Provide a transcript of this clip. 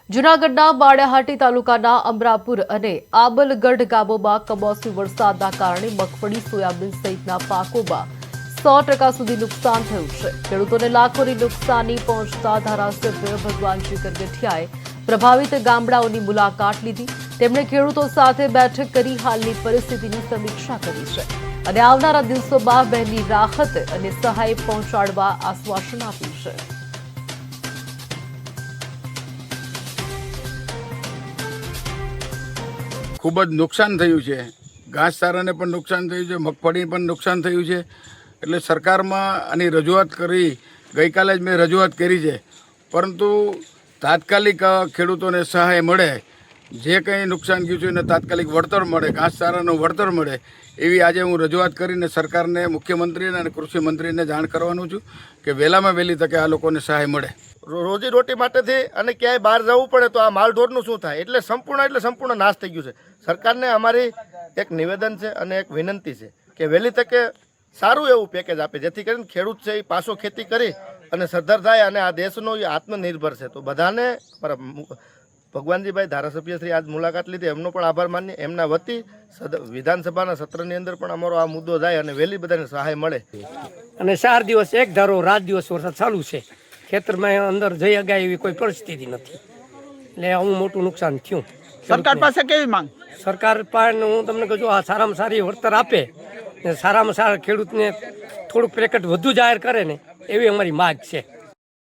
જૂનાગઢના બાળાહાટી તાલુકાના અમરાપુર અને આબલગઢ ગામોમાં કમોસમી વરસાદના કારણે મગફળી, સોયાબીન સહિતના પાકોમાં 100% સુધી નુકસાન થયું છે। ખેડૂતોને લાખોની નુકસાની પહોંચતા ધારાસભ્ય ભગવાનજી કરગઠિયાએ પ્રભાવિત ગામડાઓની મુલાકાત લીધી। તેમણે ખેડૂતો સાથે બેઠક કરી હાલની પરિસ્થિતિની સમીક્ષા કરી છે અને આવનારા દિવસોમાં વહેલી રાહત અને સહાય પહોંચાડવા આશ્વાસન આપ્યું છે। ખૂબ જ નુકસાન થયું છે। ઘાસચારાને પણ નુકસાન થયું છે, મગફળી પણ નુકસાન થયું છે। એટલે સરકારમાં આની રજૂઆત કરી, ગઈકાલે જ મેં રજૂઆત કરી છે, પરંતુ તાત્કાલિક ખેડૂતોને સહાય મળે, જે કંઈ નુકસાન ગયું છે એને તાત્કાલિક વળતર મળે, ઘાસચારાનું વળતર મળે એવી આજે હું રજૂઆત કરીને સરકારને, મુખ્યમંત્રીને અને કૃષિ મંત્રીને જાણ કરવાનું છું કે વહેલામાં વહેલી તકે આ લોકોને સહાય મળે। રોજીરોટી માટેથી અને ક્યાંય બહાર જવું પડે તો આ માલઢોરનું શું થાય? એટલે સંપૂર્ણ નાશ થઈ ગયું છે। સરકારને અમારી એક નિવેદન છે અને એક વિનંતી છે કે વહેલી તકે સારું એવું પેકેજ આપે, જેથી કરીને ખેડૂત છે એ પાછો ખેતી કરી અને સદ્ધર થાય અને આ દેશનો એ આત્મનિર્ભર છે। તો બધાને ભગવાનજીભાઈ ધારાસભ્ય શ્રી આજ મુલાકાત લીધી, એમનો પણ આભાર માનીએ। એમના વતી વિધાનસભાના સત્રની અંદર પણ અમારો આ મુદ્દો જાય અને વહેલી બધાને સહાય મળે। અને 4 દિવસ એક ધારો રાત દિવસ વરસાદ ચાલુ છે, ખેતરમાં અંદર જઈ અગાય એવી કોઈ પરિસ્થિતિ નથી, એટલે આવું મોટું નુકસાન થયું। સરકાર પાસે કેવી માંગ? સરકાર પાસે હું તમને કહું છું, આ સારામાં સારી વળતર આપે ને સારામાં સારા ખેડૂતને થોડુંક પેકેટ વધુ જાહેર કરે ને એવી અમારી માગ છે।